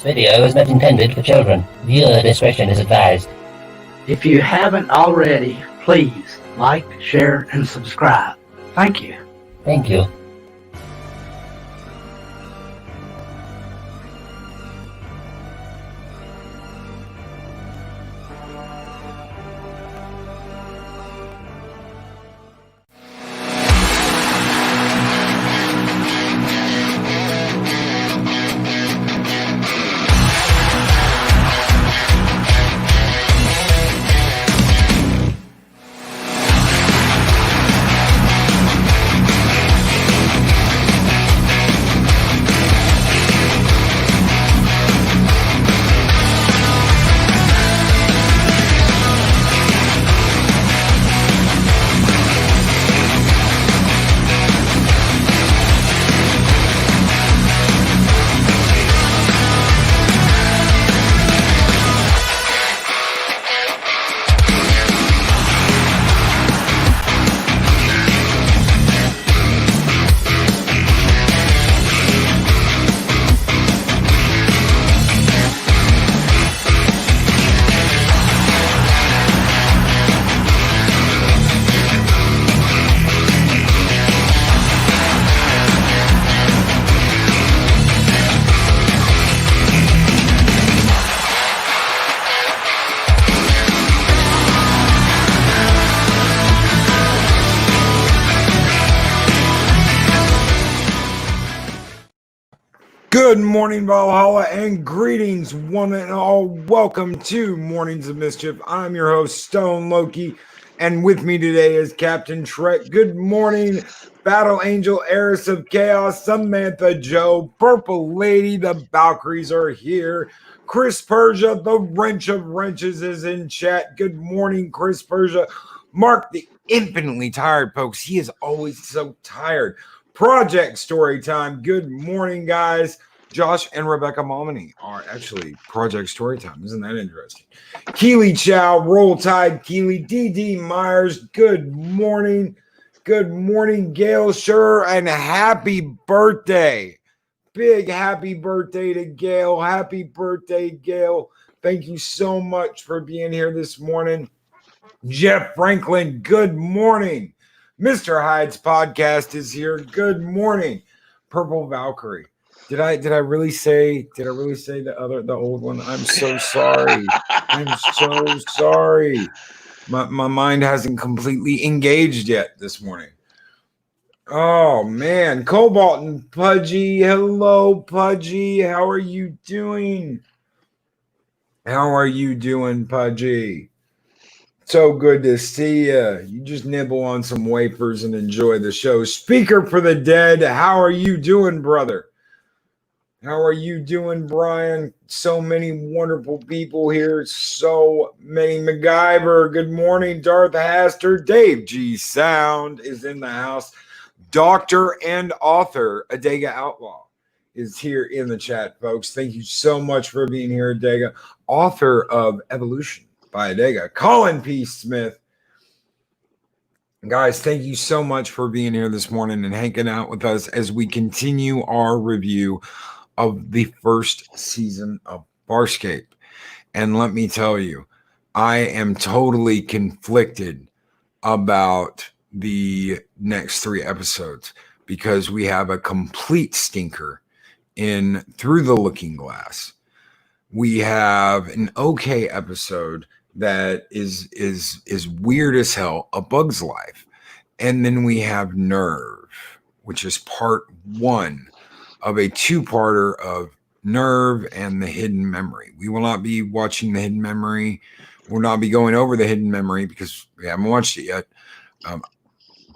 video is not intended for children. Viewer discretion is advised. If you haven't already, please like, share, and subscribe. Thank you. Thank you. Good morning, Valhalla, and greetings, one and all. Welcome to Mornings of Mischief. I'm your host, Stone Loki, and with me today is Captain Trek. Good morning, Battle Angel, Heiress of Chaos, Samantha Joe, Purple Lady, the Valkyries are here. Chris Persia, the Wrench of Wrenches, is in chat. Good morning, Chris Persia. Mark, the infinitely tired, folks. He is always so tired. Project Storytime. Good morning, guys. Josh and Rebecca Momini are actually Project Storytime. Isn't that interesting? Keely Chow, Roll Tide, Keely, DD Myers. Good morning. Good morning, Gail Sure, and happy birthday. Big happy birthday to Gail. Happy birthday, Gail. Thank you so much for being here this morning. Jeff Franklin, good morning. Mr. Hyde's podcast is here. Good morning, Purple Valkyrie. Did I really say the old one? I'm so sorry. I'm so sorry. My mind hasn't completely engaged yet this morning. Oh man, Cobalt and Pudgy. Hello, Pudgy. How are you doing? How are you doing, Pudgy? So good to see you. You just nibble on some wafers and enjoy the show. Speaker for the Dead, how are you doing, brother? How are you doing, Brian? So many wonderful people here. So many. MacGyver, good morning. Darth Haster, Dave G. Sound is in the house. Doctor and author Adega Outlaw is here in the chat, folks. Thank you so much for being here, Adega. Author of Evolution by Adega. Colin P. Smith. Guys, thank you so much for being here this morning and hanging out with us as we continue our review of the first season of Farscape. And let me tell you, I am totally conflicted about the next 3 episodes because we have a complete stinker in Through the Looking Glass. We have an okay episode that is weird as hell, A Bug's Life. And then we have Nerve, which is part 1 of a 2-parter of Nerve and the Hidden Memory. We will not be watching the Hidden Memory. We'll not be going over the Hidden Memory because we haven't watched it yet.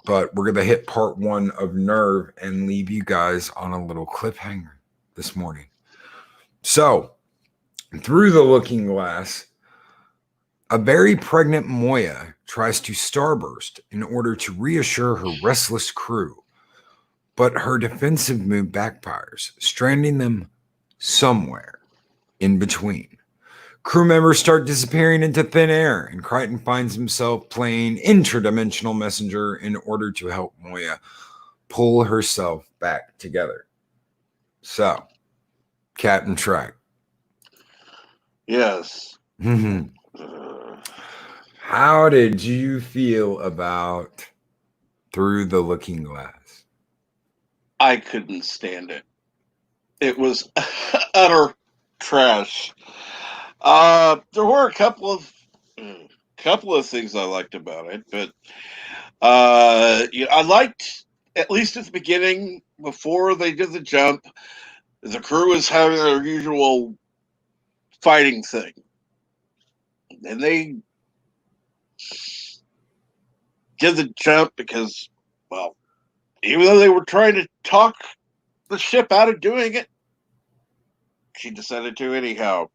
But we're going to hit part 1 of Nerve and leave you guys on a little cliffhanger this morning. So, Through the Looking Glass, a very pregnant Moya tries to starburst in order to reassure her restless crew, but her defensive move backfires, stranding them somewhere in between. Crew members start disappearing into thin air, and Crichton finds himself playing interdimensional messenger in order to help Moya pull herself back together. So, Captain Trek, Yes. Mhm. How did you feel about Through the Looking Glass? I couldn't stand it. It was utter trash. There were a couple of things I liked about it, but I liked, at least at the beginning, before they did the jump, the crew was having their usual fighting thing, and they did the jump because, well, even though they were trying to talk the ship out of doing it, she decided to anyhow.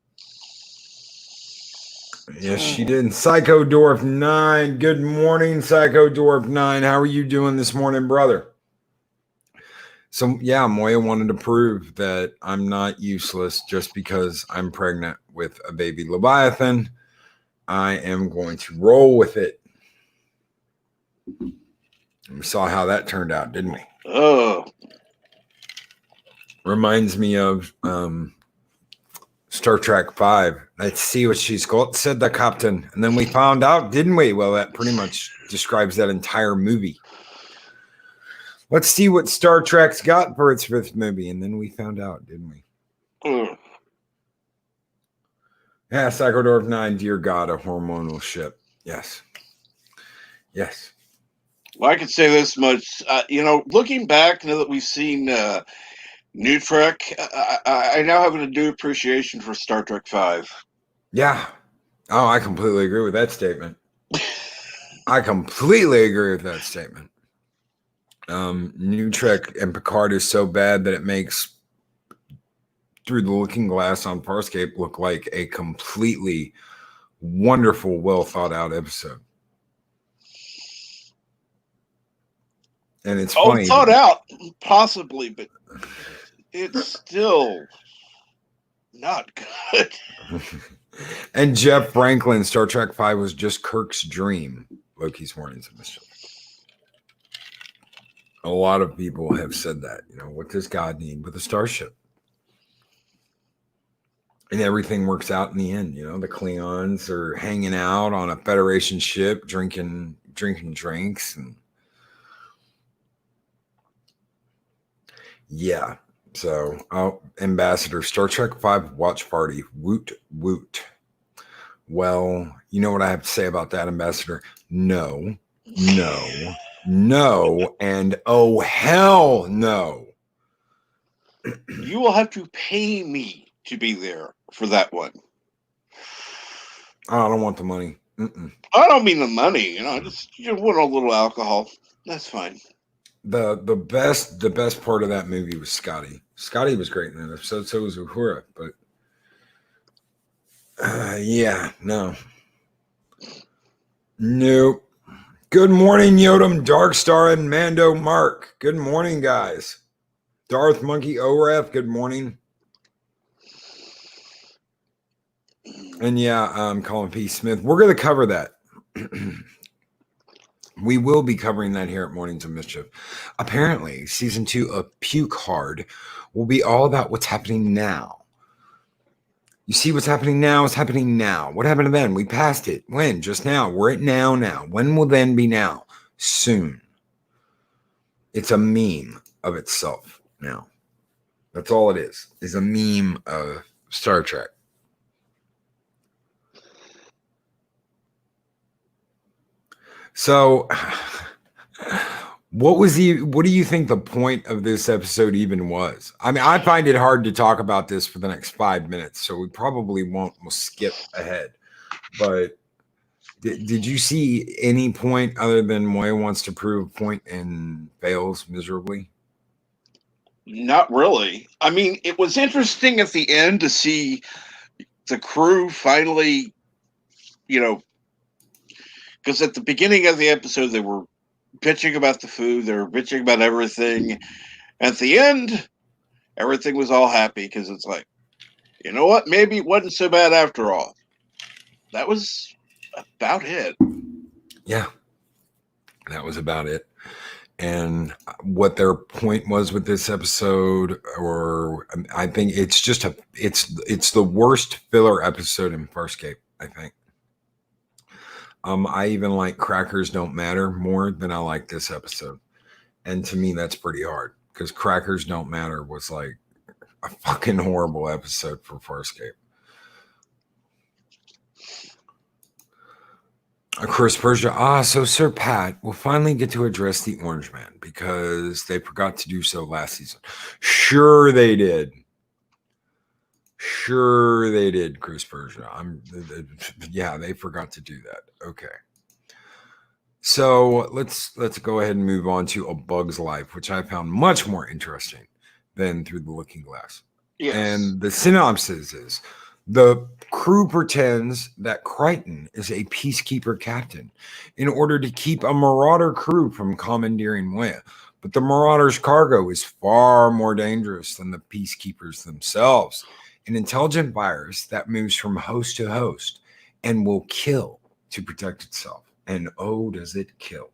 Yes, she did. PsycoDwarf 9. Good morning, PsycoDwarf 9. How are you doing this morning, brother? So, yeah, Moya wanted to prove that I'm not useless just because I'm pregnant with a baby Leviathan. I am going to roll with it. We saw how that turned out, didn't we? Oh. Reminds me of Star Trek 5. Let's see what she's got, said the captain. And then we found out, didn't we? Well, that pretty much describes that entire movie. Let's see what Star Trek's got for its 5th movie. And then we found out, didn't we? Yeah, PsycoDwarf 9, dear God, a hormonal ship. Yes. Yes. Well, I could say this much. Looking back, now that we've seen New Trek, I now have a new appreciation for Star Trek 5. Yeah. Oh, I completely agree with that statement. I completely agree with that statement. New Trek and Picard is so bad that it makes Through the Looking Glass on Farscape look like a completely wonderful, well thought out episode. And it's funny. Thought out, possibly, but it's still not good. And Jeff Franklin, Star Trek 5 was just Kirk's dream. Loki's Warnings of Mischief. A lot of people have said that. What does God need with a starship? And everything works out in the end. The Klingons are hanging out on a Federation ship, drinking drinks, and yeah. So, Ambassador, Star Trek 5 watch party, woot woot. Well, you know what I have to say about that, Ambassador? No, and oh hell no. You will have to pay me to be there for that one. I don't want the money. I don't mean the money. Just want a little alcohol. That's fine. The best part of that movie was Scotty. Scotty was great in that episode. So was Uhura. But yeah, no. Nope. Good morning, Yotam Darkstar and Mando Mark. Good morning, guys. Darth Monkey Oref, good morning. And yeah, I'm Colin P. Smith. We're going to cover that. We will be covering that here at Mornings of Mischief. Apparently, season 2 of Puke Hard will be all about what's happening now. You see what's happening now is happening now. What happened then? We passed it. When? Just now. We're at now. When will then be now? Soon. It's a meme of itself now. That's all it is a meme of Star Trek. So, what do you think the point of this episode even was? I mean, I find it hard to talk about this for the next 5 minutes, so we probably won't. We'll skip ahead. But did you see any point other than Moya wants to prove a point and fails miserably? Not really. I mean, it was interesting at the end to see the crew finally, because at the beginning of the episode, they were bitching about the food. They were bitching about everything. At the end, everything was all happy because it's like, you know what? Maybe it wasn't so bad after all. That was about it. Yeah, that was about it. and what their point was with this episode, or I think it's just it's the worst filler episode in Farscape, I think. I even like Crackers Don't Matter more than I like this episode. And to me, that's pretty hard because Crackers Don't Matter was like a fucking horrible episode for Farscape. Chris Persia, so Sir Pat will finally get to address the Orange Man because they forgot to do so last season. Sure they did. Sure they did, Chris Persia. Yeah, they forgot to do that. Okay. So let's go ahead and move on to A Bug's Life, which I found much more interesting than Through the Looking Glass. Yes. And the synopsis is the crew pretends that Crichton is a peacekeeper captain in order to keep a marauder crew from commandeering Moya. But the marauders' cargo is far more dangerous than the peacekeepers themselves. An intelligent virus that moves from host to host and will kill to protect itself. And oh, does it kill.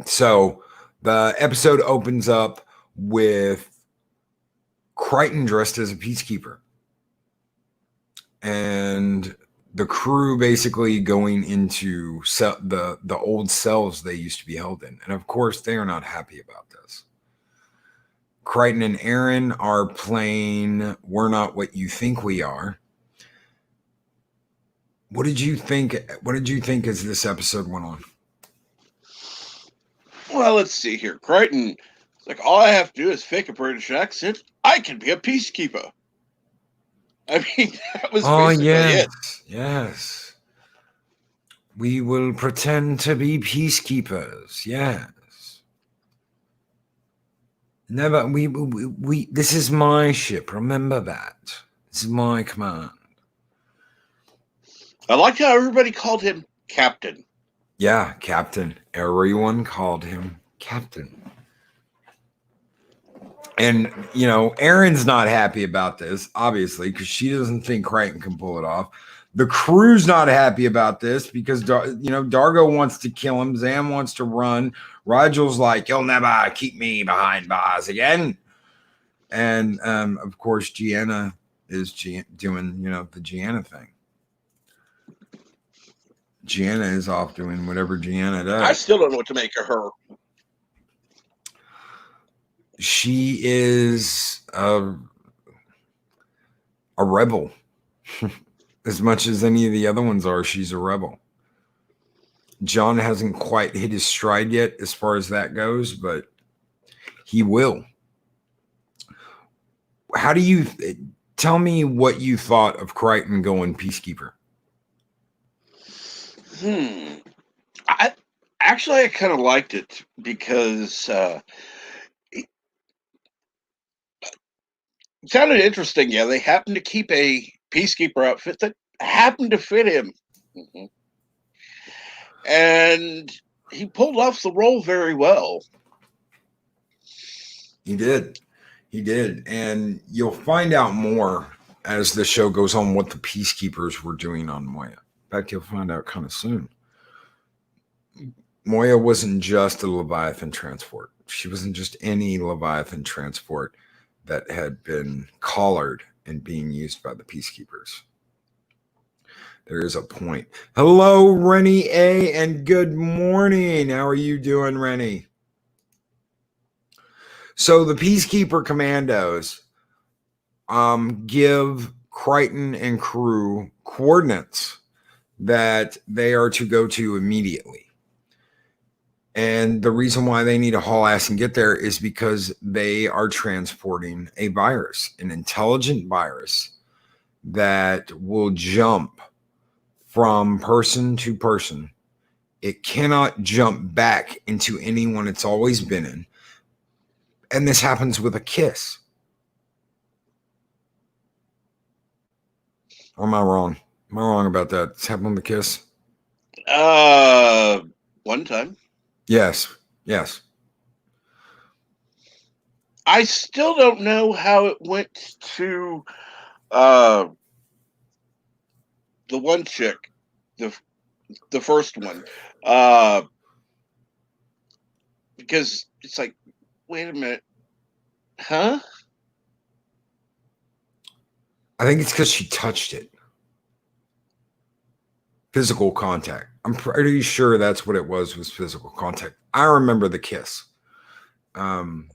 So the episode opens up with Crichton dressed as a peacekeeper. And the crew basically going into the old cells they used to be held in. And of course, they are not happy about this. Crichton and Aaron are playing We're Not What You Think We Are. What did you think? What did you think as this episode went on? Well, let's see here. Crichton, it's like, all I have to do is fake a British accent. I can be a peacekeeper. I mean, that was basically it. Yes. We will pretend to be peacekeepers. Yes. Never. We. This is my ship. Remember that. This is my command. I liked how everybody called him Captain. Yeah, Captain. Everyone called him Captain. And, Erin's not happy about this, obviously, because she doesn't think Crichton can pull it off. The crew's not happy about this because, Dargo wants to kill him. Zam wants to run. Rigel's like, you'll never keep me behind bars again. And, of course, Gianna is doing, the Gianna thing. Gianna is off doing whatever Gianna does. I still don't know what to make of her. She is a rebel. As much as any of the other ones are, she's a rebel. John hasn't quite hit his stride yet as far as that goes, but he will. How do you tell me what you thought of Crichton going peacekeeper? I kind of liked it because it sounded interesting. Yeah, they happened to keep a peacekeeper outfit that happened to fit him. Mm-hmm. And he pulled off the role very well. He did. And you'll find out more as the show goes on what the peacekeepers were doing on Moya. In fact, you'll find out kind of soon. Moya wasn't just a Leviathan transport. She wasn't just any Leviathan transport that had been collared and being used by the peacekeepers. There is a point. Hello, Rennie A, and good morning. How are you doing, Rennie? So the Peacekeeper Commandos give Crichton and crew coordinates that they are to go to immediately. And the reason why they need to haul ass and get there is because they are transporting a virus, an intelligent virus that will jump from person to person. It cannot jump back into anyone it's always been in. And this happens with a kiss. Or am I wrong? Am I wrong about that? It's happened with a kiss? One time. Yes. I still don't know how it went to the one chick, the first one. because it's like, wait a minute, huh? I think it's because she touched it. Physical contact. I'm pretty sure that's what it was physical contact. I remember the kiss. And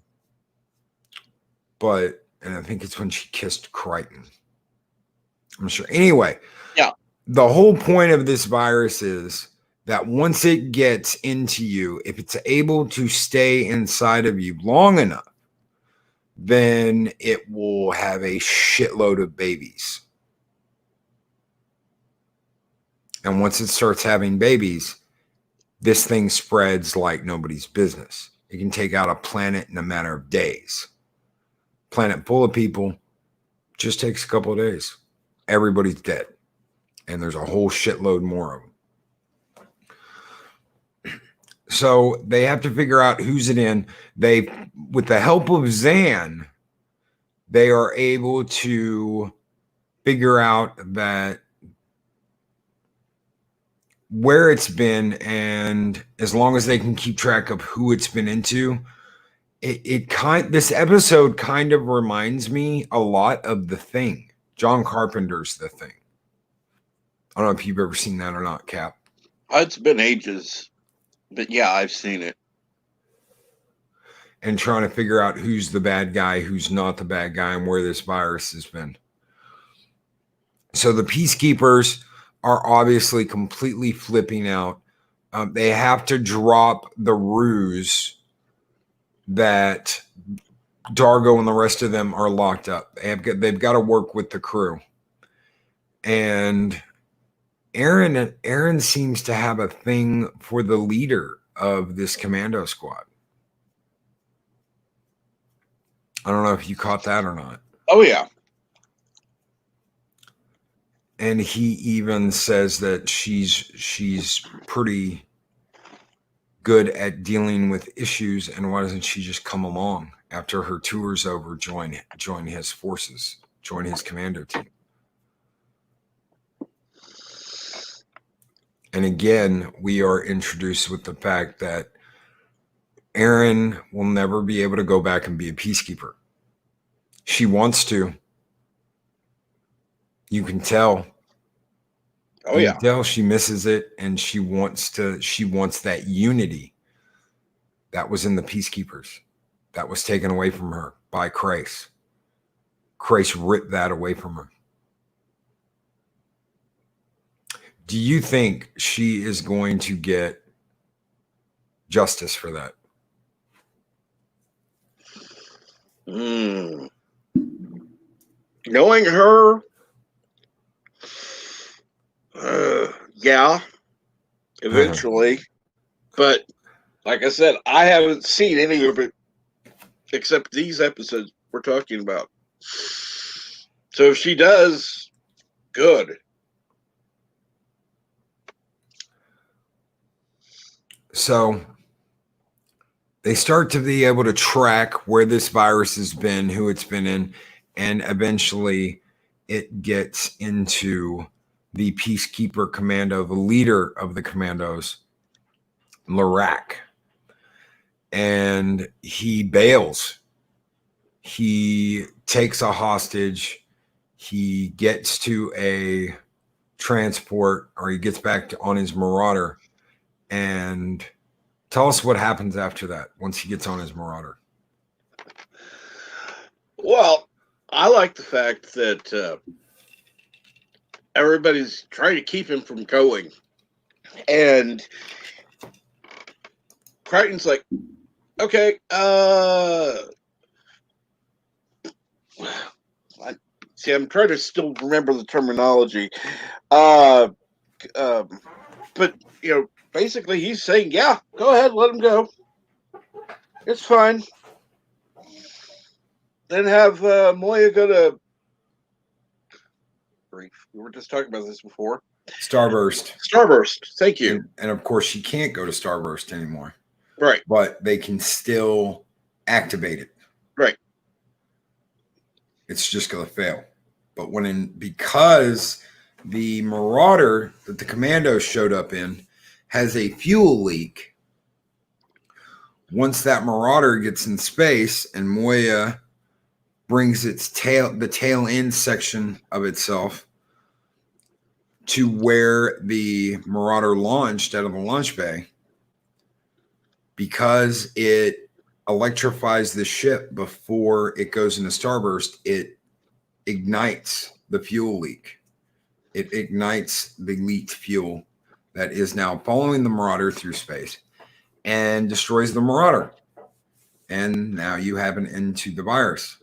I think it's when she kissed Crichton. I'm sure. Anyway, yeah. The whole point of this virus is that once it gets into you, if it's able to stay inside of you long enough, then it will have a shitload of babies. And once it starts having babies, this thing spreads like nobody's business. It can take out a planet in a matter of days. Planet full of people just takes a couple of days. Everybody's dead. And there's a whole shitload more of them. So they have to figure out who's it in. They, with the help of Zan, they are able to figure out that where it's been, and as long as they can keep track of who it's been into, this episode kind of reminds me a lot of The Thing. John Carpenter's The Thing. I don't know if you've ever seen that or not, Cap. It's been ages, but yeah, I've seen it. And trying to figure out who's the bad guy, who's not the bad guy, and where this virus has been. So the Peacekeepers are obviously completely flipping out. They have to drop the ruse that Dargo and the rest of them are locked up. They've got to work with the crew. And Aaron seems to have a thing for the leader of this commando squad. I don't know if you caught that or not. Oh, yeah. And he even says that she's pretty good at dealing with issues, and why doesn't she just come along after her tour's over, join his forces, join his commando team? And again, we are introduced with the fact that Erin will never be able to go back and be a peacekeeper. She wants to. You can tell. Oh, yeah. You can tell she misses it, and she wants that unity that was in the Peacekeepers that was taken away from her by Crace. Crace ripped that away from her. Do you think she is going to get justice for that? Knowing her, yeah, eventually. But like I said, I haven't seen any of it except these episodes we're talking about. So if she does, good. So they start to be able to track where this virus has been, who it's been in, and eventually it gets into the Peacekeeper Commando, the leader of the commandos, Larac. And he bails. He takes a hostage. He gets to a transport, or he gets back on his Marauder. And tell us what happens after that once he gets on his Marauder. Well, I like the fact that everybody's trying to keep him from going. And Crichton's like, okay, I'm trying to still remember the terminology. But, basically he's saying, yeah, go ahead, let him go. It's fine. Then have Moya go to... We were just talking about this before. Starburst. Thank you. And of course, she can't go to Starburst anymore. Right. But they can still activate it. Right. It's just going to fail. But because the Marauder that the Commandos showed up in has a fuel leak, Once that Marauder gets in space and Moya brings the tail end section of itself to where the Marauder launched out of the launch bay, because it electrifies the ship before it goes into starburst, it ignites the fuel leak. It ignites the leaked fuel that is now following the Marauder through space and destroys the Marauder. And now you have an end to the virus.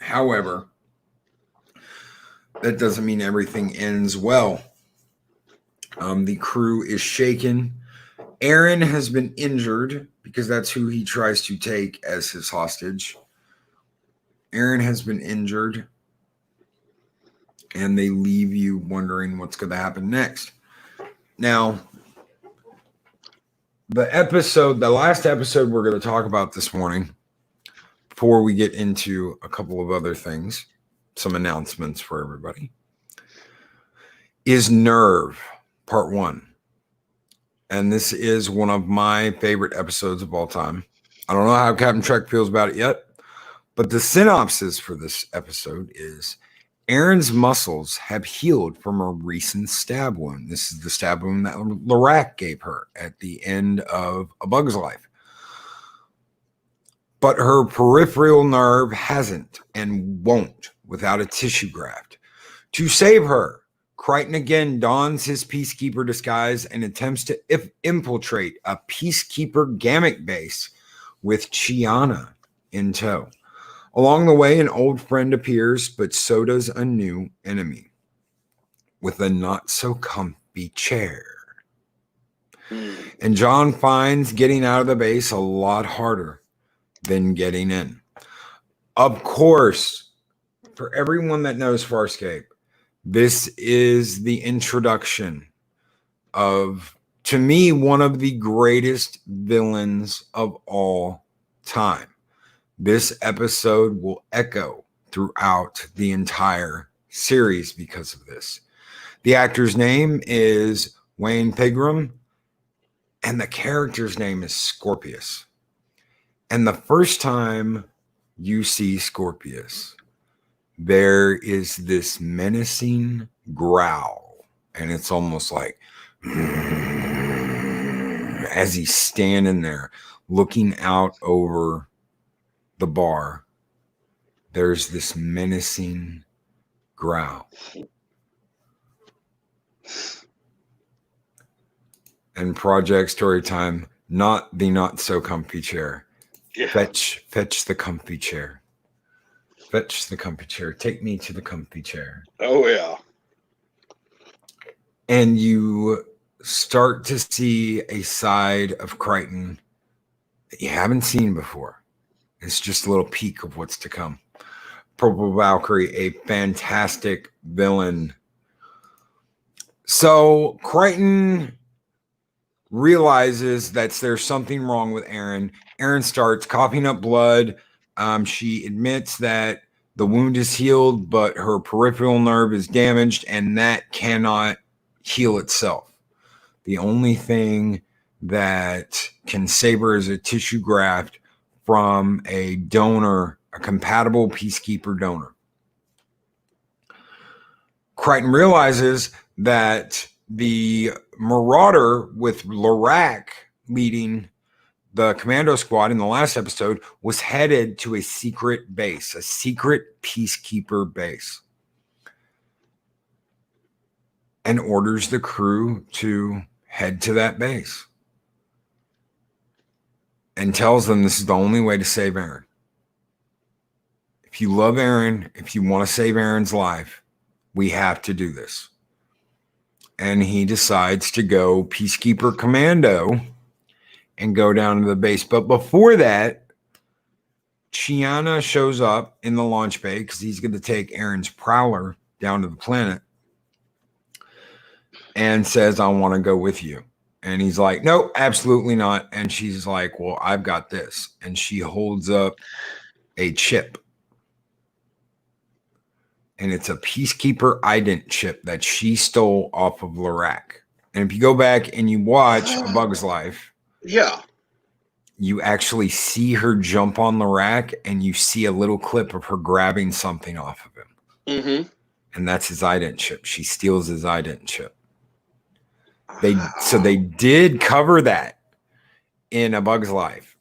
However, that doesn't mean everything ends well. The crew is shaken. Aaron has been injured because that's who he tries to take as his hostage. Aaron has been injured, and they leave you wondering what's going to happen next. Now, the last episode we're going to talk about this morning, before we get into a couple of other things, some announcements for everybody, is Nerve, Part 1. And this is one of my favorite episodes of all time. I don't know how Captain Trek feels about it yet, but the synopsis for this episode is Aaron's muscles have healed from a recent stab wound. This is the stab wound that Lorak gave her at the end of A Bug's Life. But her peripheral nerve hasn't and won't without a tissue graft. To save her, Crichton again dons his Peacekeeper disguise and attempts to infiltrate a Peacekeeper Gamut base with Chiana in tow. Along the way, an old friend appears, but so does a new enemy with a not-so-comfy chair. And John finds getting out of the base a lot harder than getting in. Of course, for everyone that knows Farscape, this is the introduction of, to me, one of the greatest villains of all time. This episode will echo throughout the entire series because of this. The actor's name is Wayne Pegram, and the character's name is Scorpius. And the first time you see Scorpius, there is this menacing growl, and it's almost like as he's standing there looking out over the bar, there's this menacing growl. And Project Storytime, not the not so comfy chair. Yeah. Fetch the comfy chair. Fetch the comfy chair. Take me to the comfy chair. Oh, yeah. And you start to see a side of Crichton that you haven't seen before. It's just a little peek of what's to come. Purple Valkyrie, a fantastic villain. So Crichton realizes that there's something wrong with Aaron. Aaron starts coughing up blood. She admits that the wound is healed, but her peripheral nerve is damaged, and that cannot heal itself. The only thing that can save her is a tissue graft from a donor, a compatible Peacekeeper donor. Crichton realizes that the Marauder with Lorak leading the commando squad in the last episode was headed to a secret base, a secret Peacekeeper base, and orders the crew to head to that base and tells them this is the only way to save Aaron. If you love Aaron, if you want to save Aaron's life, we have to do this. And he decides to go Peacekeeper Commando and go down to the base. But before that, Chiana shows up in the launch bay because he's going to take Aaron's Prowler down to the planet and says, I want to go with you. And he's like, no, absolutely not. And she's like, well, I've got this. And she holds up a chip. And it's a Peacekeeper ident chip that she stole off of Lorak. And if you go back and you watch A Bug's Life, yeah, you actually see her jump on the rack, and you see a little clip of her grabbing something off of him. Mm-hmm. And that's his ident chip. She steals his ident chip. So they did cover that in A Bug's Life.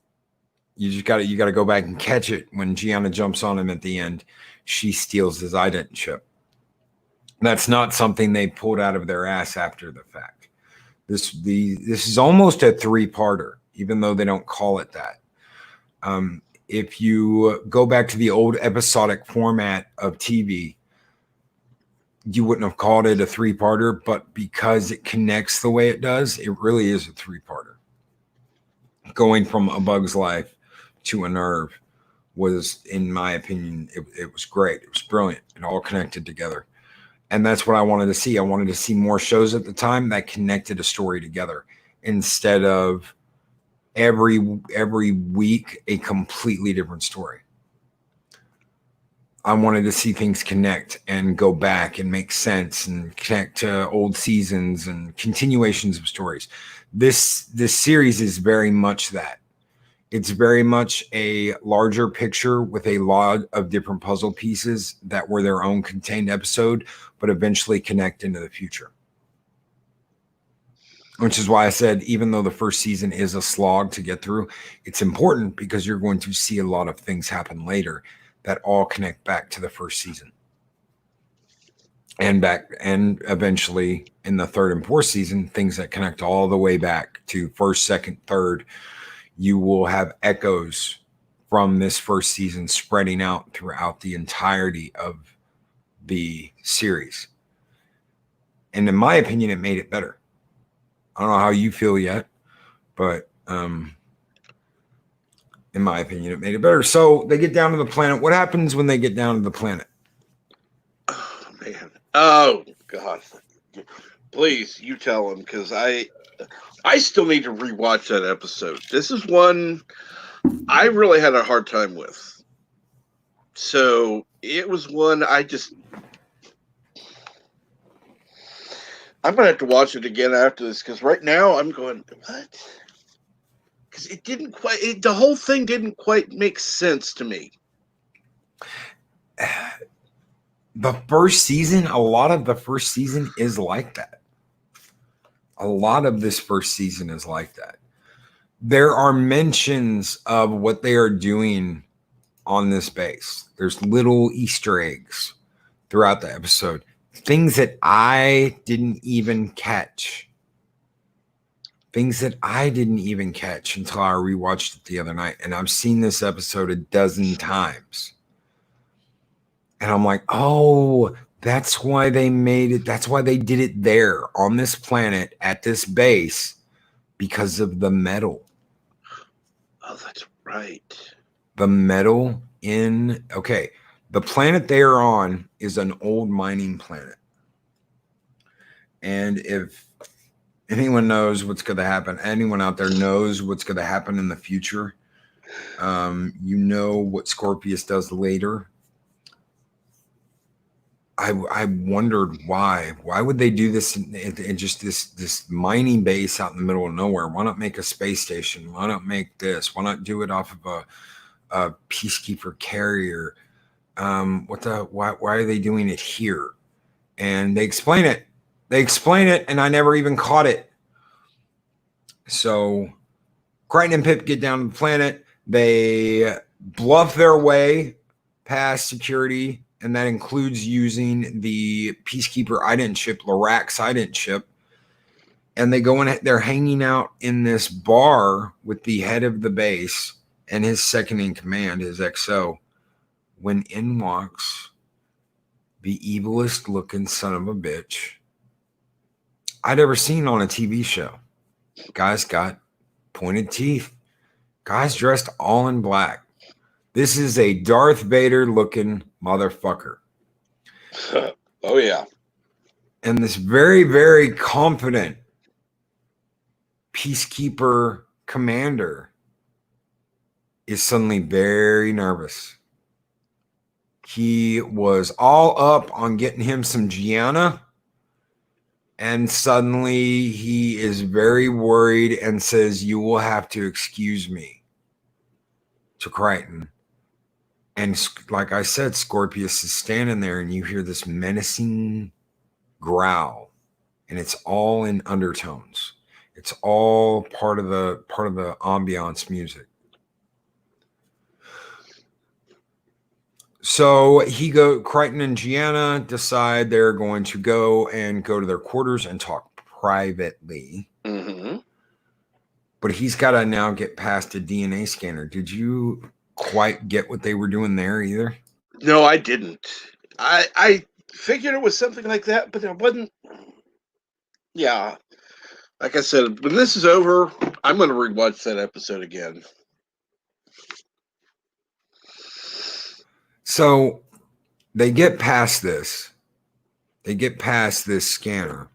You got to go back and catch it when Gianna jumps on him at the end. She steals his ident chip. That's not something they pulled out of their ass after the fact. This is almost a 3-parter, even though they don't call it that. If you go back to the old episodic format of TV, you wouldn't have called it a 3-parter, but because it connects the way it does, it really is a 3-parter. Going from A Bug's Life to A Nerve was, in my opinion, it was great. It was brilliant. It all connected together. And that's what I wanted to see. I wanted to see more shows at the time that connected a story together instead of every week a completely different story. I wanted to see things connect and go back and make sense and connect to old seasons and continuations of stories. This series is very much that. It's very much a larger picture with a lot of different puzzle pieces that were their own contained episode, but eventually connect into the future. Which is why I said, even though the first season is a slog to get through, it's important because you're going to see a lot of things happen later that all connect back to the first season. And eventually in the third and fourth season, things that connect all the way back to first, second, third. You will have echoes from this first season spreading out throughout the entirety of the series. And in my opinion, it made it better. I don't know how you feel yet, but in my opinion, it made it better. So they get down to the planet. What happens when they get down to the planet? Oh, man. Oh, God. Please, you tell them, because I still need to rewatch that episode. This is one I really had a hard time with. So it was one I'm going to have to watch it again after this, because right now I'm going, what? Because the whole thing didn't quite make sense to me. The first season, a lot of the first season is like that. A lot of this first season is like that. There are mentions of what they are doing on this base. There's little Easter eggs throughout the episode. Things that I didn't even catch. Things that I didn't even catch until I rewatched it the other night. And I've seen this episode a dozen times. And I'm like, oh, that's why they made it. That's why they did it there on this planet at this base, because of the metal. Oh, that's right. The metal the planet they are on is an old mining planet. And if anyone knows what's going to happen, anyone out there knows what's going to happen in the future, you know what Scorpius does later. I wondered why. Why would they do this in just this mining base out in the middle of nowhere? Why not make a space station? Why not make this? Why not do it off of a peacekeeper carrier? Why are they doing it here? And they explain it. And I never even caught it. So Crichton and Pip get down to the planet. They bluff their way past security, and that includes using the Peacekeeper ident chip, Lorax ident chip. And they go in, they're hanging out in this bar with the head of the base and his second in command, his XO, when in walks the evilest looking son of a bitch I'd ever seen on a TV show. Guy's got pointed teeth. Guy's dressed all in black. This is a Darth Vader looking motherfucker. Oh, yeah. And this very, very confident peacekeeper commander is suddenly very nervous. He was all up on getting him some Gianna, and suddenly he is very worried and says, "You will have to excuse me." to Crichton. And like I said, Scorpius is standing there, and you hear this menacing growl, and it's all in undertones. It's all part of the ambiance music. So Crichton and Gianna decide they're going to go to their quarters and talk privately. Mm-hmm. But he's got to now get past a DNA scanner. Did you quite get what they were doing there either? No, I didn't. I figured it was something like that, but it wasn't. Yeah. Like I said, when this is over, I'm going to rewatch that episode again. So they get past this. They get past this scanner.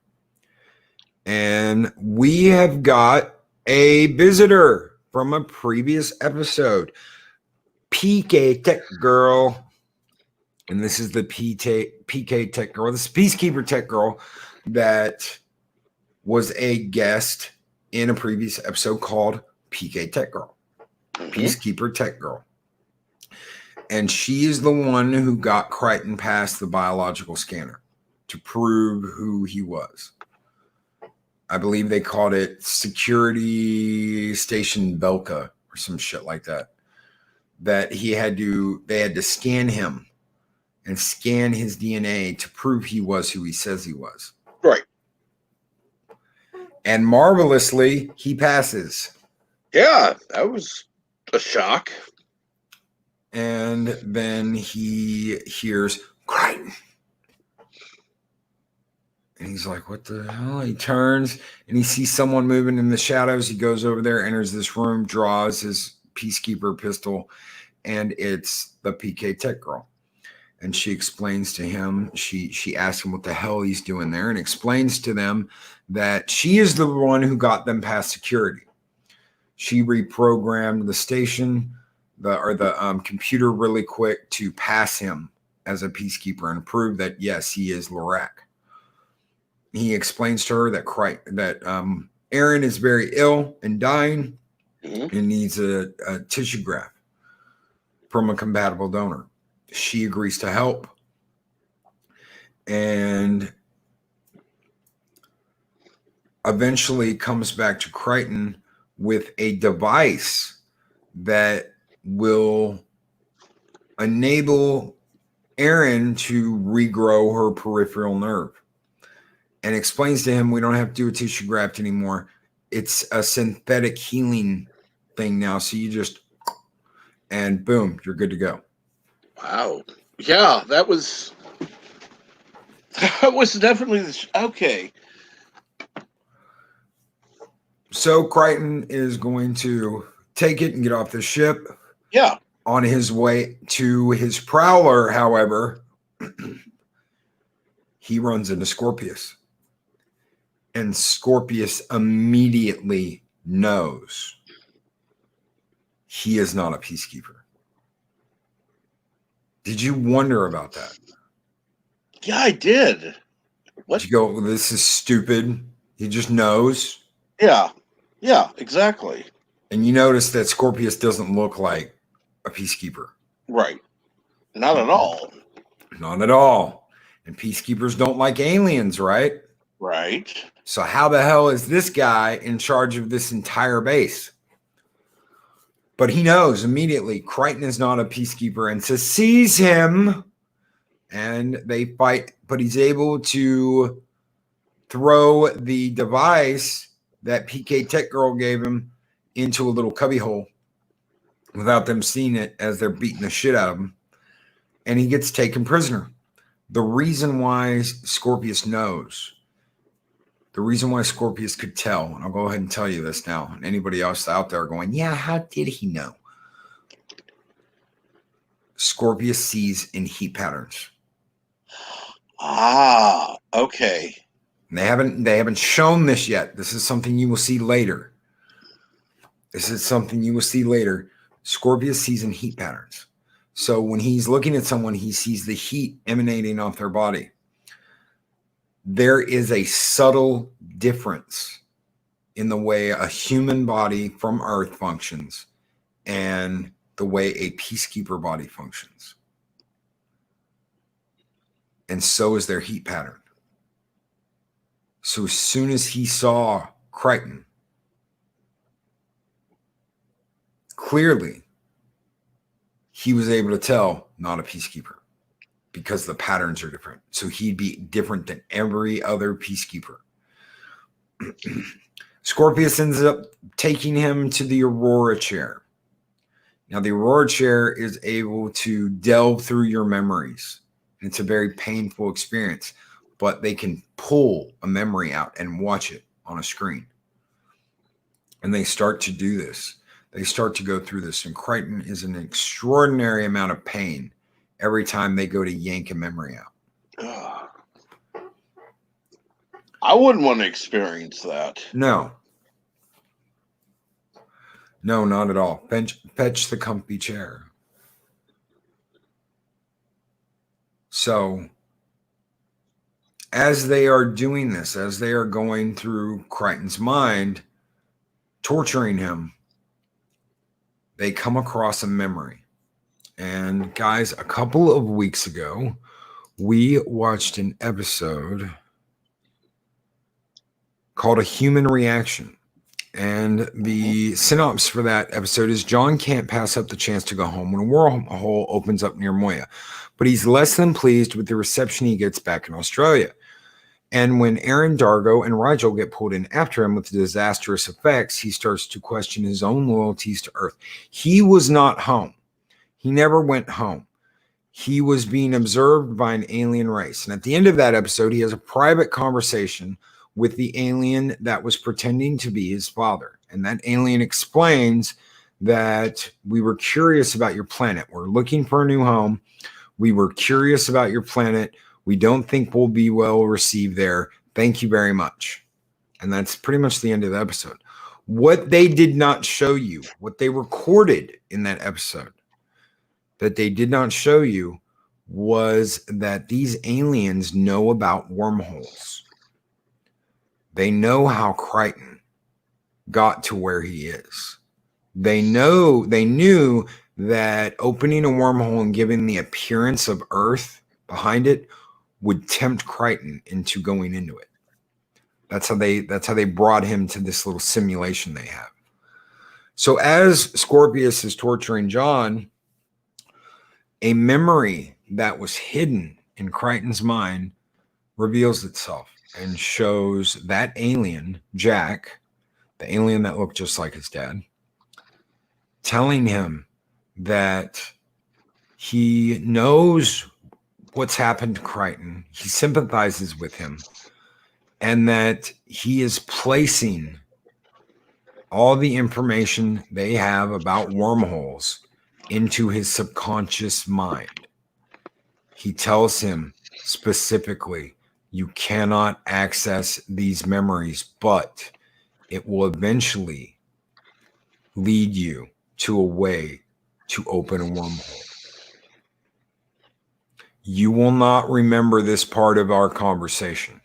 And we have got a visitor from a previous episode. PK Tech Girl. And this is the PK Tech Girl. This is Peacekeeper Tech Girl that was a guest in a previous episode called PK Tech Girl. Mm-hmm. Peacekeeper Tech Girl. And she is the one who got Crichton past the biological scanner to prove who he was. I believe they called it Security Station Belka or some shit like that. That they had to scan him and scan his DNA to prove he was who he says he was. Right. And marvelously, he passes. Yeah, that was a shock. And then he hears Crichton. And he's like, what the hell? He turns and he sees someone moving in the shadows. He goes over there, enters this room, draws his Peacekeeper pistol, and it's the PK Tech Girl. And she explains to him, she asks him what the hell he's doing there, and explains to them that she is the one who got them past security. She reprogrammed the station, the computer really quick to pass him as a Peacekeeper and prove that, yes, he is Lorak. He explains to her that Aaron is very ill and dying and needs a tissue graft from a compatible donor. She agrees to help. And eventually comes back to Crichton with a device that will enable Aaron to regrow her peripheral nerve. And explains to him we don't have to do a tissue graft anymore. It's a synthetic healing thing now. So you just, and boom, you're good to go. Wow. Yeah, that was definitely okay. So Crichton is going to take it and get off the ship. Yeah. On his way to his prowler, however, he runs into Scorpius. And Scorpius immediately knows he is not a Peacekeeper. Did you wonder about that? Yeah, I did. What? Did you go, this is stupid? He just knows? Yeah. Yeah, exactly. And you notice that Scorpius doesn't look like a Peacekeeper. Right. Not at all. Not at all. And Peacekeepers don't like aliens, right? Right. So how the hell is this guy in charge of this entire base? But he knows immediately Crichton is not a Peacekeeper and so sees him and they fight, but he's able to throw the device that PK Tech Girl gave him into a little cubby hole without them seeing it as they're beating the shit out of him. And he gets taken prisoner. The reason why Scorpius knows, the reason why Scorpius could tell, and I'll go ahead and tell you this now, and anybody else out there going, yeah, how did he know? Scorpius sees in heat patterns. Ah, okay. And they haven't shown this yet. This is something you will see later. This is something you will see later. Scorpius sees in heat patterns. So when he's looking at someone, he sees the heat emanating off their body. There is a subtle difference in the way a human body from Earth functions and the way a peacekeeper body functions. And so is their heat pattern. So as soon as he saw Crichton, clearly he was able to tell not a peacekeeper because the patterns are different. So he'd be different than every other peacekeeper. Scorpius ends up taking him to the Aurora chair. Now, the Aurora chair is able to delve through your memories. It's a very painful experience, but they can pull a memory out and watch it on a screen. And they start to do this. They start to go through this. And Crichton is an extraordinary amount of pain every time they go to yank a memory out. I wouldn't want to experience that. No. No, not at all. Fetch the comfy chair. So, as they are doing this, as they are going through Crichton's mind, torturing him, they come across a memory. And guys, a couple of weeks ago, we watched an episode called A Human Reaction. And the synopsis for that episode is John can't pass up the chance to go home when a wormhole opens up near Moya, but he's less than pleased with the reception he gets back in Australia. And when Aaron, Dargo, and Rigel get pulled in after him with disastrous effects, he starts to question his own loyalties to Earth. He was not home. He never went home. He was being observed by an alien race. And at the end of that episode, he has a private conversation with the alien that was pretending to be his father. And that alien explains that we were curious about your planet. We're looking for a new home. We were curious about your planet. We don't think we'll be well received there. Thank you very much. And that's pretty much the end of the episode. What they did not show you, what they recorded in that episode that they did not show you was that these aliens know about wormholes. They know how Crichton got to where he is. They knew that opening a wormhole and giving the appearance of Earth behind it would tempt Crichton into going into it. That's how they brought him to this little simulation they have. So as Scorpius is torturing John, a memory that was hidden in Crichton's mind reveals itself and shows that alien, Jack, the alien that looked just like his dad, telling him that he knows what's happened to Crichton. He sympathizes with him, and that he is placing all the information they have about wormholes into his subconscious mind. He tells him specifically, you cannot access these memories, but it will eventually lead you to a way to open a wormhole. You will not remember this part of our conversation,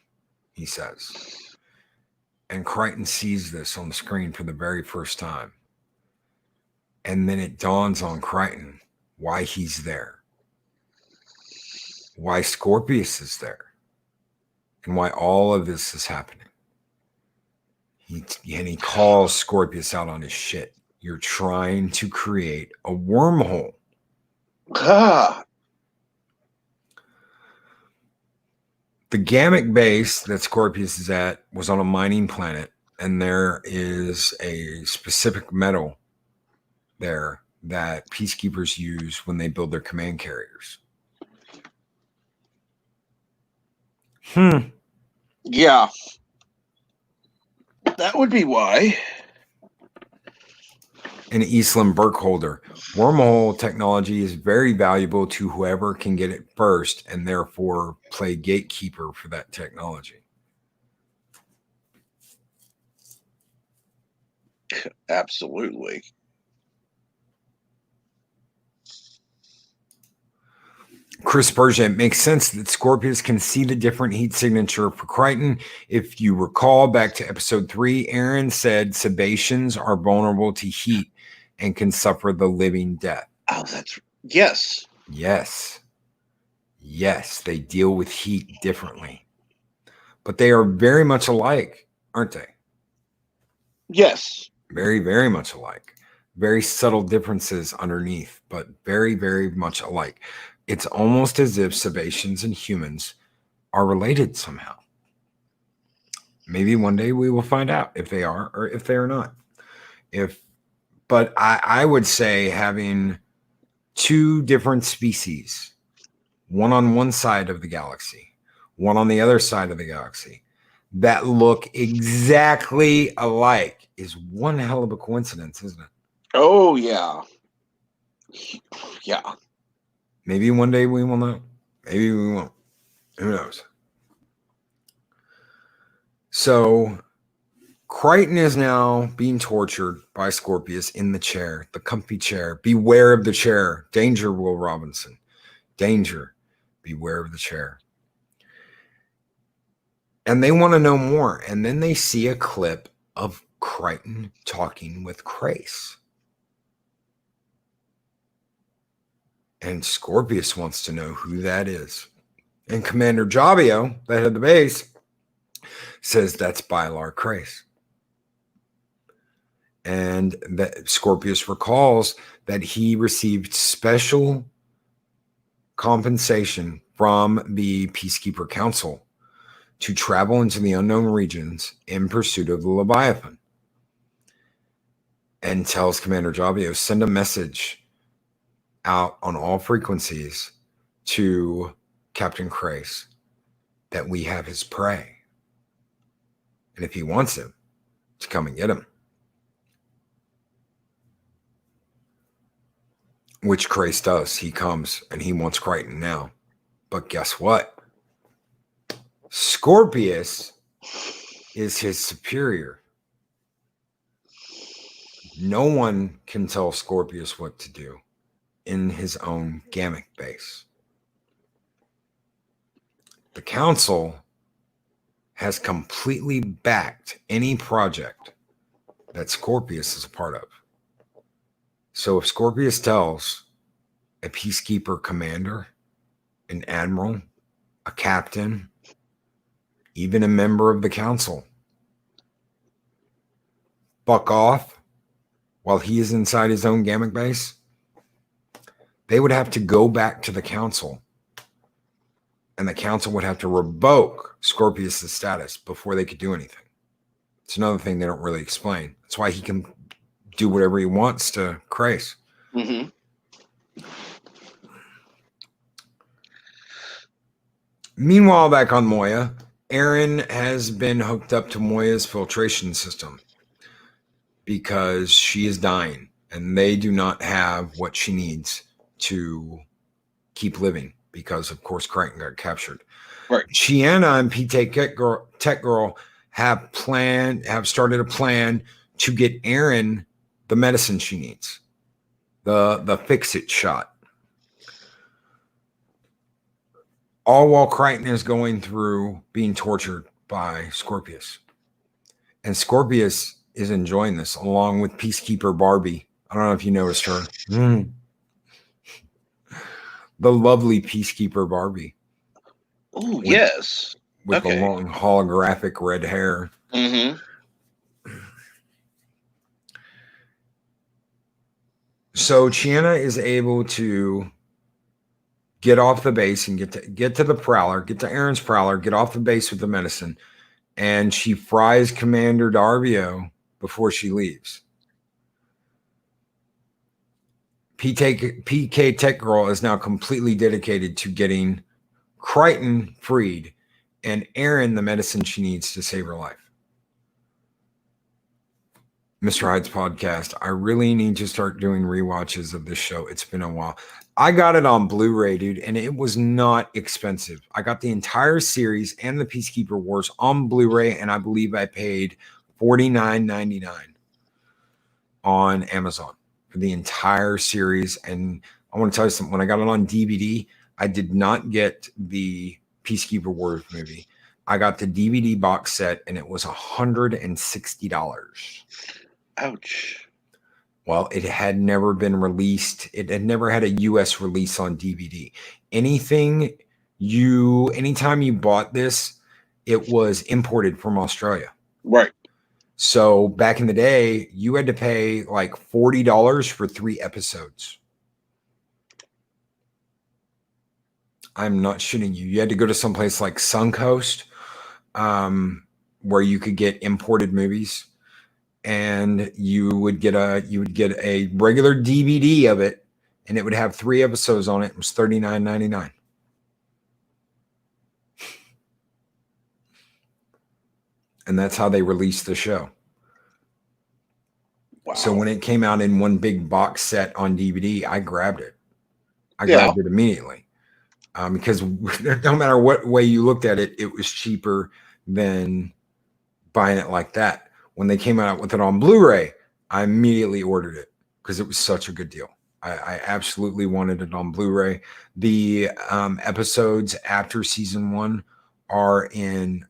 he says. And Crichton sees this on the screen for the very first time. And then it dawns on Crichton why he's there, why Scorpius is there, and why all of this is happening. He calls Scorpius out on his shit. You're trying to create a wormhole. Ah. The Gamma base that Scorpius is at was on a mining planet, and there is a specific metal there that peacekeepers use when they build their command carriers. Yeah. That would be why. And Eastland Burkholder. Wormhole technology is very valuable to whoever can get it first and therefore play gatekeeper for that technology. Absolutely. Chris Berger, it makes sense that Scorpius can see the different heat signature for Crichton. If you recall back to episode 3, Aaron said Sebaceans are vulnerable to heat and can suffer the living death. Oh, that's yes. Yes. Yes, they deal with heat differently. But they are very much alike, aren't they? Yes. Very, very much alike. Very subtle differences underneath, but very, very much alike. It's almost as if Sebaceans and humans are related somehow. Maybe one day we will find out if they are or if they are not. But I would say having two different species, one on one side of the galaxy, one on the other side of the galaxy, that look exactly alike is one hell of a coincidence, isn't it? Oh, yeah. Yeah. Maybe one day we will know. Maybe we won't. Who knows? So Crichton is now being tortured by Scorpius in the chair, the comfy chair. Beware of the chair. Danger, Will Robinson. Danger. Beware of the chair. And they want to know more. And then they see a clip of Crichton talking with Crace. And Scorpius wants to know who that is. And Commander Jabio, the head of the base, says that's Bylar Crace. And that Scorpius recalls that he received special compensation from the Peacekeeper Council to travel into the unknown regions in pursuit of the Leviathan. And tells Commander Jabio, send a message out on all frequencies to Captain Crace that we have his prey. And if he wants him, to come and get him. Which Crace does. He comes and he wants Crichton now. But guess what? Scorpius is his superior. No one can tell Scorpius what to do in his own gamma base. The council has completely backed any project that Scorpius is a part of. So if Scorpius tells a peacekeeper commander, an admiral, a captain, even a member of the council, buck off while he is inside his own gamma base, they would have to go back to the council, and the council would have to revoke Scorpius' status before they could do anything. It's another thing they don't really explain. That's why he can do whatever he wants to Crace. Mm-hmm. Meanwhile, back on Moya, Aaron has been hooked up to Moya's filtration system because she is dying and they do not have what she needs to keep living because, of course, Crichton got captured. Right. Chiana and P-Tech Girl have started a plan to get Aaron the medicine she needs, the fix-it shot. All while Crichton is going through being tortured by Scorpius. And Scorpius is enjoying this along with Peacekeeper Barbie. I don't know if you noticed her. The lovely Peacekeeper Barbie. Oh, yes. With the long holographic red hair. Mm-hmm. So Chiana is able to get off the base and get to the Prowler, get to Aaron's Prowler, get off the base with the medicine, and she fries Commander Darvio before she leaves. PK Tech Girl is now completely dedicated to getting Crichton freed and Aaron the medicine she needs to save her life. Mr. Hyde's podcast, I really need to start doing rewatches of this show. It's been a while. I got it on Blu-ray, dude, and it was not expensive. I got the entire series and the Peacekeeper Wars on Blu-ray, and I believe I paid $49.99 on Amazon for the entire series. And I want to tell you something. When I got it on DVD, I did not get the Peacekeeper Wars movie. I got the DVD box set, and it was $160. Ouch. Well, it had never been released. It had never had a US release on DVD. Anytime you bought this, it was imported from Australia. Right. So back in the day, you had to pay like $40 for 3 episodes. I'm not shitting you. You had to go to someplace like Suncoast, where you could get imported movies, and you would get a regular DVD of it, and it would have 3 episodes on it. It was $39.99. And that's how they released the show. Wow. So when it came out in one big box set on DVD, I grabbed it. I grabbed it immediately. Because no matter what way you looked at it, it was cheaper than buying it like that. When they came out with it on Blu-ray, I immediately ordered it because it was such a good deal. I absolutely wanted it on Blu-ray. The episodes after season 1 are in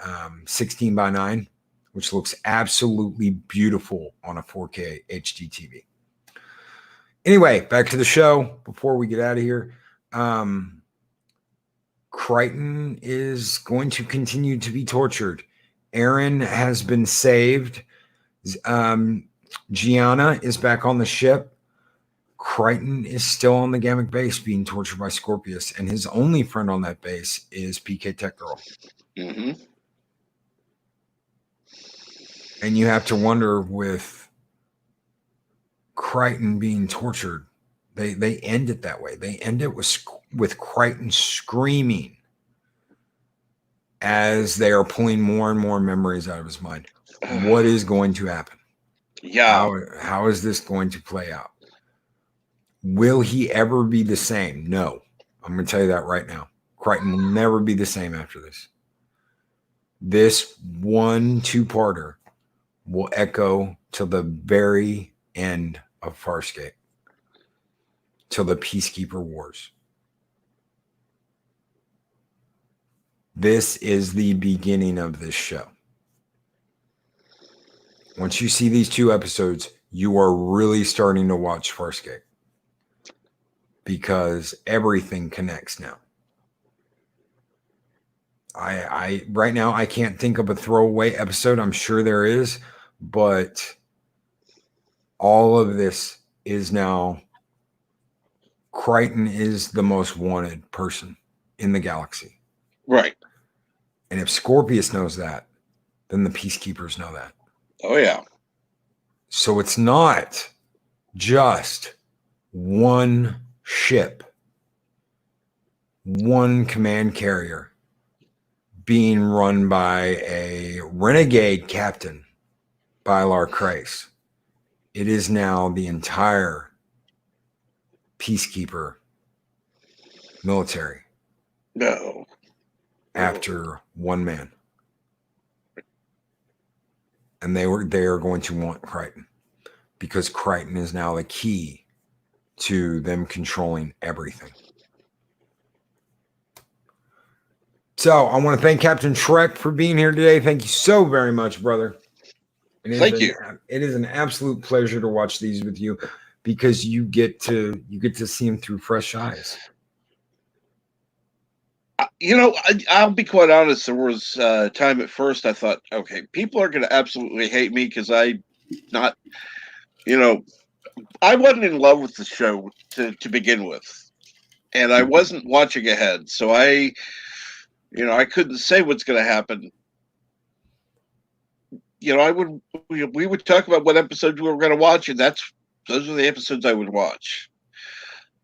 16:9, which looks absolutely beautiful on a 4K HD TV. Anyway, back to the show before we get out of here. Crichton is going to continue to be tortured. Aaron has been saved. Gianna is back on the ship. Crichton is still on the Gamma base being tortured by Scorpius, and his only friend on that base is PK Tech Girl. Mm-hmm. And you have to wonder, with Crichton being tortured, they end it that way. They end it with Crichton screaming as they are pulling more and more memories out of his mind. What is going to happen? Yeah. How is this going to play out? Will he ever be the same? No. I'm going to tell you that right now. Crichton will never be the same after this. This 1-2-parter will echo till the very end of Farscape, till the Peacekeeper Wars. This is the beginning of this show. Once you see these 2 episodes, you are really starting to watch Farscape, because everything connects now. I right now I can't think of a throwaway episode. I'm sure there is, but all of this is now. Crichton is the most wanted person in the galaxy. Right. And if Scorpius knows that, then the Peacekeepers know that. Oh, yeah. So it's not just one ship, one command carrier being run by a renegade captain, Bylar Kreis. It is now the entire Peacekeeper military. No. After one man. And they are going to want Crichton, because Crichton is now the key to them controlling everything. So I want to thank Captain Trek for being here today. Thank you so very much, brother. Thank you. It is an absolute pleasure to watch these with you, because you get to see them through fresh eyes. You know, I'll be quite honest. There was a time at first I thought, okay, people are going to absolutely hate me because I wasn't in love with the show to begin with, and I wasn't watching ahead, so I couldn't say what's going to happen. We would talk about what episodes we were going to watch, and those are the episodes I would watch.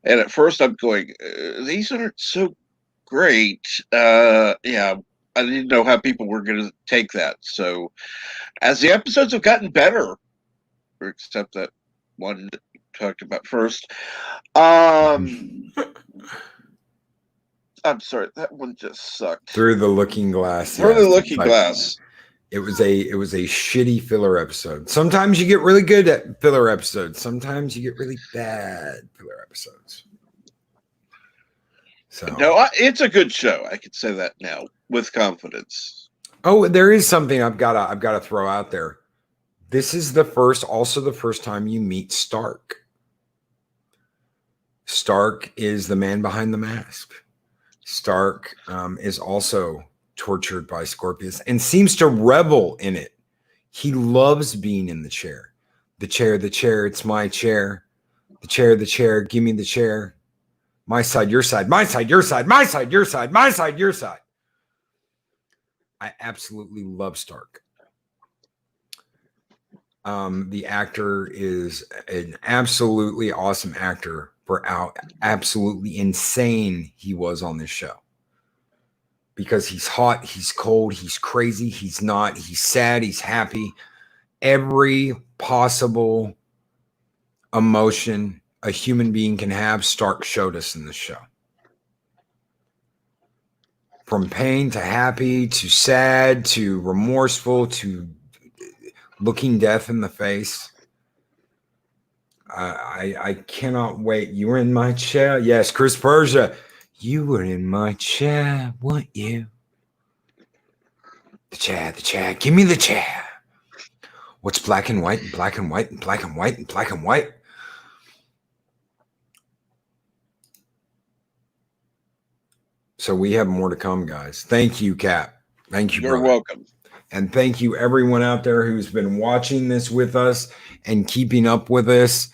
And at first, I'm going, these aren't so great. I didn't know how people were going to take that. So, as the episodes have gotten better, except that one that we talked about first, I'm sorry, that one just sucked. Through the Looking Glass. Through the Looking Glass. It was a shitty filler episode. Sometimes you get really good at filler episodes. Sometimes you get really bad filler episodes. So no, it's a good show. I can say that now with confidence. Oh, there is something I've got to throw out there. this is also the first time you meet Stark. Stark is the man behind the mask. Stark is also tortured by Scorpius and seems to revel in it. He loves being in the chair. The chair, it's my chair. The chair, give me the chair. My side, your side, my side, your side, my side, your side, my side, your side. I absolutely love Stark. The actor is an absolutely awesome actor for how absolutely insane he was on this show. Because he's hot, he's cold, he's crazy, he's not, he's sad, he's happy. Every possible emotion a human being can have, Stark showed us in this show. From pain to happy to sad to remorseful to looking death in the face. I cannot wait. You were in my chair. Yes, Chris Persia. You were in my chair, weren't you? The chair. Give me the chair. What's black and white and black and white and black and white and black and white? So we have more to come, guys. Thank you, Cap. Thank you, You're brother. welcome. And thank you, everyone out there who's been watching this with us and keeping up with us.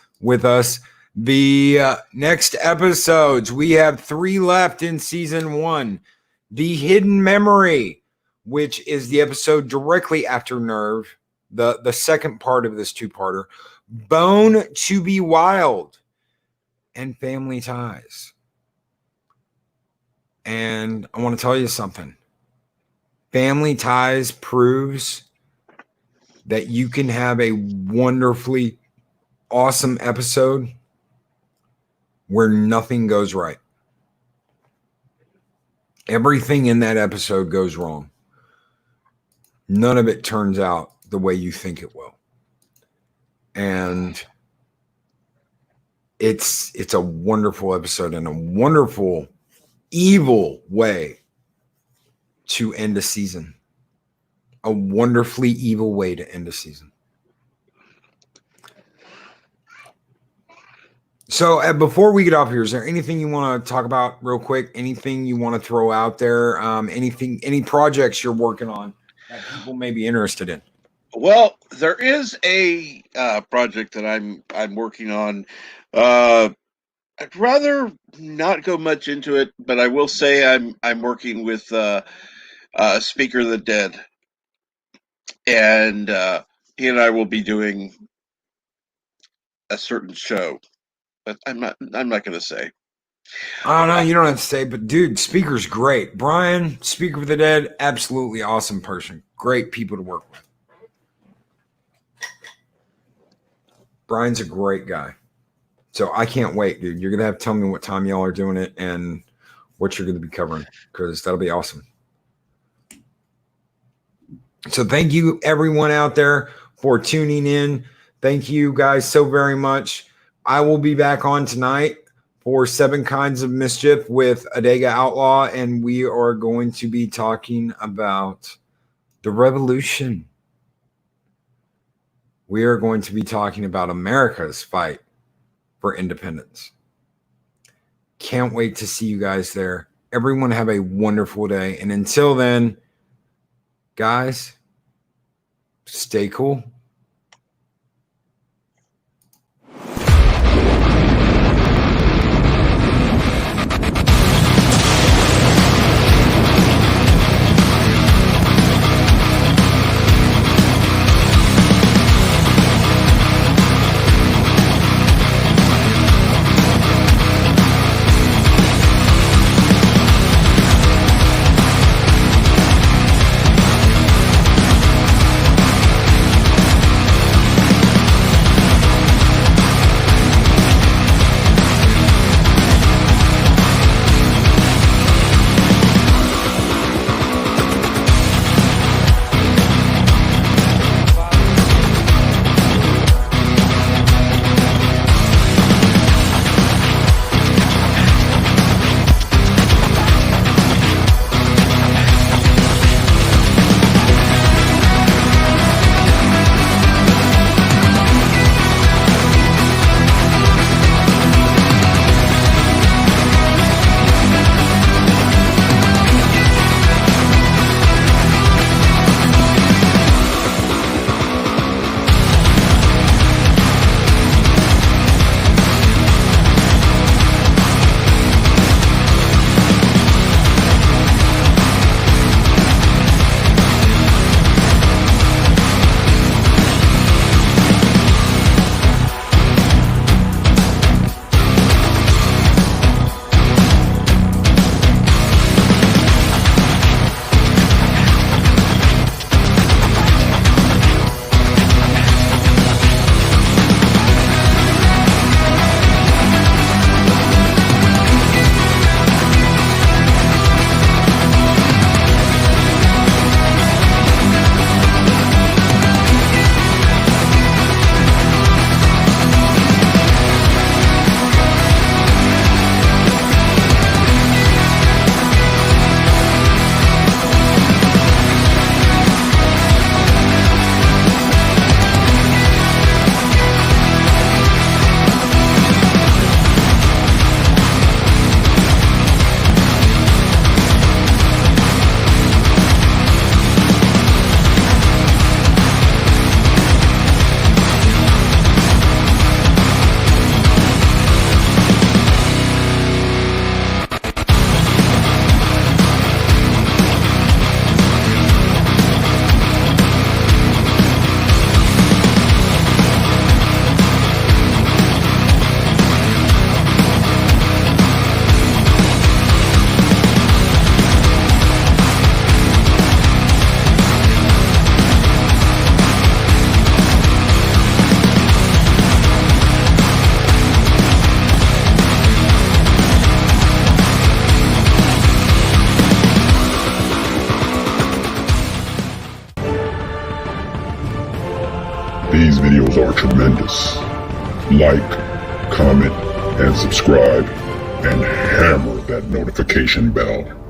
The next episodes, we have 3 left in season 1. The Hidden Memory, which is the episode directly after Nerve, the second part of this 2-parter. Bone to be Wild and Family Ties. And I want to tell you something. Family Ties proves that you can have a wonderfully awesome episode where nothing goes right. Everything in that episode goes wrong. None of it turns out the way you think it will. And it's a wonderful episode and a wonderful, evil way to end a season. A wonderfully evil way to end a season. So before we get off here, is there anything you want to talk about real quick? Anything you want to throw out there? Any projects you're working on that people may be interested in? Well, there is a project that I'm working on. I'd rather not go much into it, but I will say I'm working with Speaker of the Dead, and he and I will be doing a certain show, but I'm not going to say. Oh no, you don't have to say, but dude, Speaker's great. Brian, Speaker of the Dead, absolutely awesome person. Great people to work with. Brian's a great guy. So I can't wait, dude. You're going to have to tell me what time y'all are doing it and what you're going to be covering, because that'll be awesome. So thank you, everyone out there, for tuning in. Thank you guys so very much. I will be back on tonight for 7 Kinds of Mischief with Adega Outlaw, and we are going to be talking about the revolution. We are going to be talking about America's fight for independence. Can't wait to see you guys there. Everyone have a wonderful day. And until then, guys, stay cool. These videos are tremendous. Like, comment, and subscribe, and hammer that notification bell.